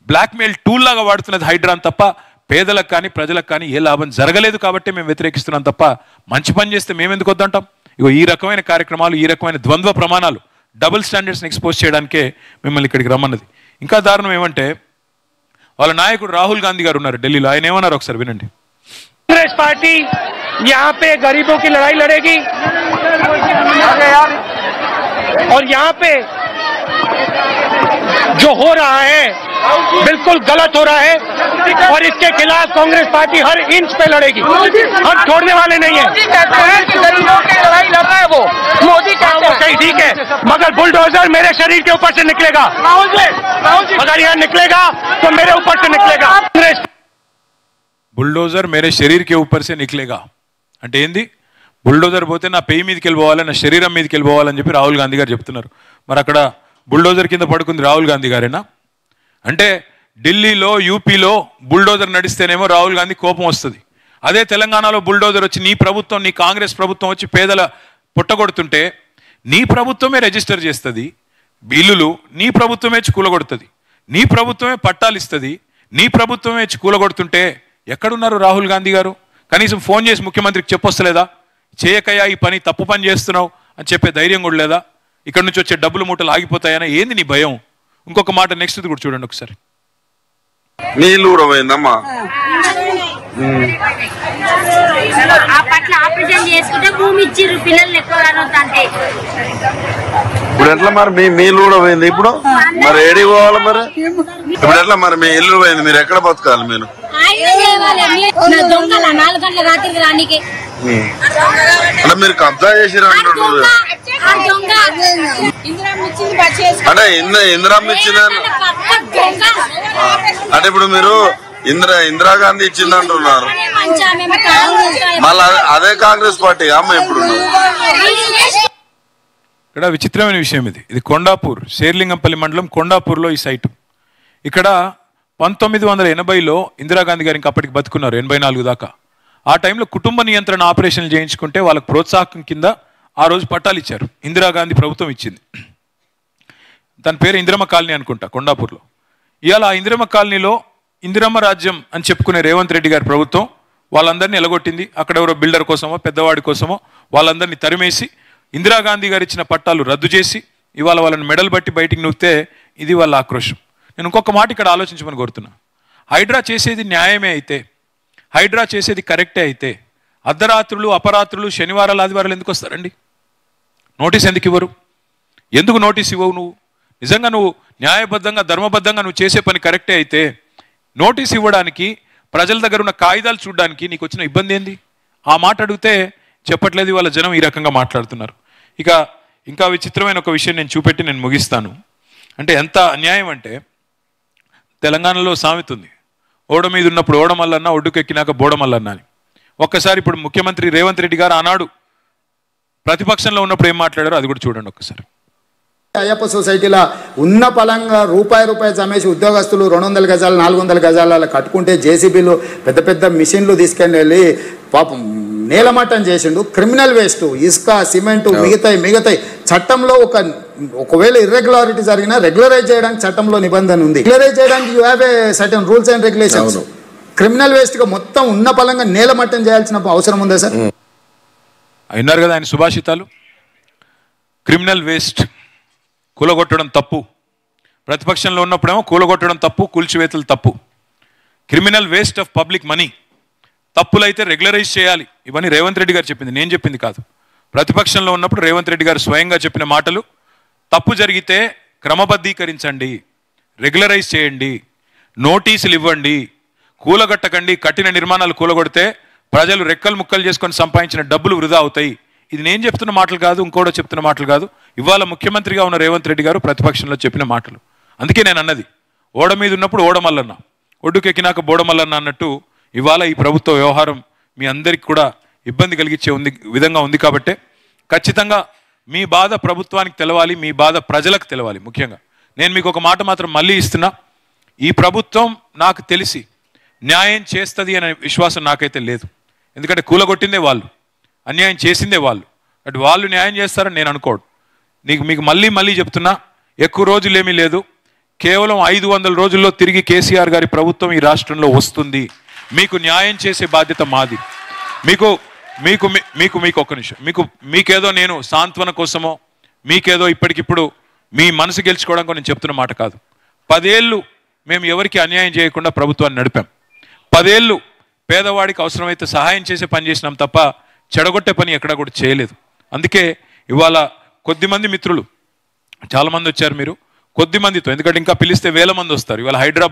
Blackmail tool లాగా వాడుతున్నది హైడ్రాన్ తప్ప పేదలకు కానీ ప్రజలకు కానీ ఏ లాభం జరగలేదు కాబట్టి మేము వ్యతిరేకిస్తున్నాం తప్ప మంచి పని చేస్తే మేము ఎందుకు వద్దంటాం. ఇగో ఈ రకమైన కార్యక్రమాలు, ఈ రకమైన ద్వంద్వ ప్రమాణాలు, డబుల్ స్టాండర్డ్స్ని ఎక్స్పోజ్ చేయడానికే మిమ్మల్ని ఇక్కడికి రమ్మన్నది. ఇంకా దారుణం ఏమంటే వాళ్ళ నాయకుడు రాహుల్ గాంధీ గారు ఉన్నారు ఢిల్లీలో. ఆయన ఏమన్నారు ఒకసారి వినండి. कांग्रेस पार्टी यहाँ पे गरीबों की लड़ाई लड़ेगी और यहाँ पे जो हो रहा है बिल्कुल गलत हो रहा है और इसके खिलाफ कांग्रेस पार्टी हर इंच पे लड़ेगी. हम छोड़ने वाले नहीं है. गरीबों की लड़ाई लड़ रहा है वो मोदी का, वो सही ठीक है, मगर बुलडोजर मेरे शरीर के ऊपर से निकलेगा. अगर यहाँ निकलेगा तो मेरे ऊपर से निकलेगा. బుల్డోజర్ మేరే శరీర్ కే ఊపర్ సే నిక్లేగా అంటే ఏంది? బుల్డోజర్ పోతే నా పెయి మీదకి వెళ్ళిపోవాలి, నా శరీరం మీదకి వెళ్ళిపోవాలని చెప్పి రాహుల్ గాంధీ గారు చెప్తున్నారు. మరి అక్కడ బుల్డోజర్ కింద పడుకుంది రాహుల్ గాంధీ గారేనా? అంటే ఢిల్లీలో యూపీలో బుల్డోజర్ నడిస్తేనేమో రాహుల్ గాంధీ కోపం వస్తుంది. అదే తెలంగాణలో బుల్డోజర్ వచ్చి నీ ప్రభుత్వం, నీ కాంగ్రెస్ ప్రభుత్వం వచ్చి పేదల పుట్టగొడుతుంటే నీ ప్రభుత్వమే రిజిస్టర్ చేస్తుంది బిల్లులు, నీ ప్రభుత్వమే కూలగొడుతుంది, నీ ప్రభుత్వమే పట్టాలు ఇస్తుంది, నీ ప్రభుత్వమే కూలగొడుతుంటే ఎక్కడున్నారు రాహుల్ గాంధీ గారు? కనీసం ఫోన్ చేసి ముఖ్యమంత్రికి చెప్పొస్తలేదా? చేయకయ్యా ఈ పని, తప్పు పని చేస్తున్నావు అని చెప్పే ధైర్యం కూడా లేదా? ఇక్కడ నుంచి వచ్చే డబ్బులు మూటలు ఆగిపోతాయనా? ఏంది నీ భయం? ఇంకొక మాట నెక్స్ట్ కూడా చూడండి ఒకసారి. నీళ్ళు కూడా పోయిందమ్మా. ఇప్పుడు ఎట్లా మరి మీ నీళ్ళు కూడా పోయింది? ఇప్పుడు మరి ఏడికి పోవాలి మరి? ఇప్పుడు ఎట్లా మరి మీ ఇల్లు పోయింది, మీరు ఎక్కడ బతకాలి? మీరు అంటే మీరు కబ్జా చేసిరా అంటున్నారు. అంటే ఇందిరమ్మ ఇచ్చింది అంటే ఇప్పుడు మీరు ఇందిరాగాంధీ ఇచ్చింది అంటున్నారు. మళ్ళీ అదే కాంగ్రెస్ పార్టీ అమ్మ ఇప్పుడు. ఇక్కడ విచిత్రమైన విషయం ఇది కొండాపూర్, శేర్లింగంపల్లి మండలం కొండాపూర్లో ఈ సైటు. ఇక్కడ 1980లో ఇందిరాగాంధీ గారు ఇంకా అప్పటికి బతుకున్నారు, 84 దాకా. ఆ టైంలో కుటుంబ నియంత్రణ ఆపరేషన్లు చేయించుకుంటే వాళ్ళకు ప్రోత్సాహం కింద ఆ రోజు పట్టాలు ఇచ్చారు, ఇందిరాగాంధీ ప్రభుత్వం ఇచ్చింది. తన పేరు ఇందిరమ్మ కాలనీ అనుకుంటా కొండాపూర్లో. ఇవాళ ఆ ఇందిరమ్మ కాలనీలో ఇందిరమ్మ రాజ్యం అని చెప్పుకునే రేవంత్ రెడ్డి గారి ప్రభుత్వం వాళ్ళందరినీ ఎలగొట్టింది. అక్కడ ఎవరో బిల్డర్ కోసమో పెద్దవాడి కోసమో వాళ్ళందరినీ తరిమేసి ఇందిరాగాంధీ గారు ఇచ్చిన పట్టాలు రద్దు చేసి ఇవాళ వాళ్ళని మెడల్ బట్టి బయటికి నూగితే ఇది వాళ్ళ ఆక్రోషం. నేను ఇంకొక మాట ఇక్కడ ఆలోచించమని కోరుతున్నా. హైడ్రా చేసేది న్యాయమే అయితే, హైడ్రా చేసేది కరెక్టే అయితే అర్ధరాత్రులు, అపరాత్రులు, శనివారాలు, ఆదివారాలు ఎందుకు వస్తారండి? నోటీస్ ఎందుకు ఇవ్వరు? ఎందుకు నోటీస్ ఇవ్వవు? నువ్వు నిజంగా నువ్వు న్యాయబద్ధంగా, ధర్మబద్ధంగా నువ్వు చేసే పని కరెక్టే అయితే నోటీస్ ఇవ్వడానికి, ప్రజల దగ్గర ఉన్న కాగితాలు చూడడానికి నీకు వచ్చిన ఇబ్బంది ఏంది? ఆ మాట అడిగితే చెప్పట్లేదు. వాళ్ళ జనం ఈ రకంగా మాట్లాడుతున్నారు. ఇంకా విచిత్రమైన ఒక విషయం నేను చూపెట్టి నేను ముగిస్తాను. అంటే ఎంత అన్యాయం అంటే, తెలంగాణలో సామెత ఉంది, ఓడ మీద ఉన్నప్పుడు ఓడమల్లన్న, ఒడ్డుకెక్కినాక బోడమల్లన్న అని. ఒక్కసారి ఇప్పుడు ముఖ్యమంత్రి రేవంత్ రెడ్డి గారు ఆనాడు ప్రతిపక్షంలో ఉన్నప్పుడు ఏం మాట్లాడారో అది కూడా చూడండి ఒక్కసారి. అయ్యప్ప సొసైటీలో ఉన్న పలంగా రూపాయి జమేసి ఉద్యోగస్తులు 200 గజాలు 400 గజాల కట్టుకుంటే జేసీబీలు పెద్ద పెద్ద మిషన్లు తీసుకెళ్ళి పాపం నేలమట్టం చేసిండు. క్రిమినల్ వేస్ట్, ఇసుక, సిమెంటు, మిగతాయి చట్టంలో ఒకవేళ ఇర్రెగ్యులారిటీ జరిగినా రెగ్యులరైజ్ చేయడానికి చట్టంలో నిబంధన ఉంది. రెగ్యులరైజ్ చేయడానికి you have a certain rules and regulations. Criminal waste గా మొత్తం ఉన్న పలంగా నేలమట్టం చేయాల్సిన అవసరం ఉందా సార్? అయినారు కదా ఆయన సుభాషితాలు. క్రిమినల్ వేస్ట్ కూలగొట్టడం తప్పు, ప్రతిపక్షంలో ఉన్నప్పుడేమో కూలగొట్టడం తప్పు, కూల్చివేతలు తప్పు. Criminal waste of public money, తప్పులైతే రెగ్యులరైజ్ చేయాలి. ఇవన్నీ రేవంత్ రెడ్డి గారు చెప్పింది, నేను చెప్పింది కాదు. ప్రతిపక్షంలో ఉన్నప్పుడు రేవంత్ రెడ్డి గారు స్వయంగా చెప్పిన మాటలు. తప్పు జరిగితే క్రమబద్ధీకరించండి, రెగ్యులరైజ్ చేయండి, నోటీసులు ఇవ్వండి, కూలగట్టకండి. కట్టిన నిర్మాణాలు కూలగొడితే ప్రజలు రెక్కలు ముక్కలు చేసుకొని సంపాదించిన డబ్బులు వృధా అవుతాయి. ఇది నేను చెప్తున్న మాటలు కాదు, ఇంకోటో చెప్తున్న మాటలు కాదు. ఇవాళ ముఖ్యమంత్రిగా ఉన్న రేవంత్ రెడ్డి గారు ప్రతిపక్షంలో చెప్పిన మాటలు. అందుకే నేను అన్నది, ఓడ మీద ఉన్నప్పుడు ఓడమల్లన్న, ఒడ్డుకెక్కినాక బోడమల్లన్న అన్నట్టు ఇవాళ ఈ ప్రభుత్వ వ్యవహారం మీ అందరికి కూడా ఇబ్బంది కలిగించే విధంగా ఉంది. కాబట్టే ఖచ్చితంగా మీ బాధ ప్రభుత్వానికి తెలవాలి, మీ బాధ ప్రజలకు తెలవాలి. ముఖ్యంగా నేను మీకు ఒక మాట మాత్రం మళ్ళీ ఇస్తున్నా, ఈ ప్రభుత్వం నాకు తెలిసి న్యాయం చేస్తుంది అనే విశ్వాసం నాకైతే లేదు. ఎందుకంటే కూలగొట్టిందే వాళ్ళు, అన్యాయం చేసిందే వాళ్ళు. అటు వాళ్ళు న్యాయం చేస్తారని నేను అనుకోడు. మీకు మళ్ళీ చెప్తున్నా, ఎక్కువ రోజులేమీ లేదు. కేవలం 500 రోజుల్లో తిరిగి కేసీఆర్ గారి ప్రభుత్వం ఈ రాష్ట్రంలో వస్తుంది. మీకు న్యాయం చేసే బాధ్యత మాది. మీకు మీకు మీకు మీకు ఒక్క నిమిషం, మీకేదో నేను సాంత్వన కోసమో మీకేదో ఇప్పటికిప్పుడు మీ మనసు గెలుచుకోవడానికి నేను చెప్తున్న మాట కాదు. 10 ఏళ్ళు మేము ఎవరికి అన్యాయం చేయకుండా ప్రభుత్వాన్ని నడిపాం. 10 ఏళ్ళు పేదవాడికి అవసరమైతే సహాయం చేసే పని చేసినాం తప్ప చెడగొట్టే పని ఎక్కడా కూడా చేయలేదు. అందుకే ఇవాళ కొద్దిమంది మిత్రులు, చాలామంది వచ్చారు మీరు, కొద్దిమందితో, ఎందుకంటే ఇంకా పిలిస్తే వేల మంది వస్తారు. ఇవాళ హైదరాబాద్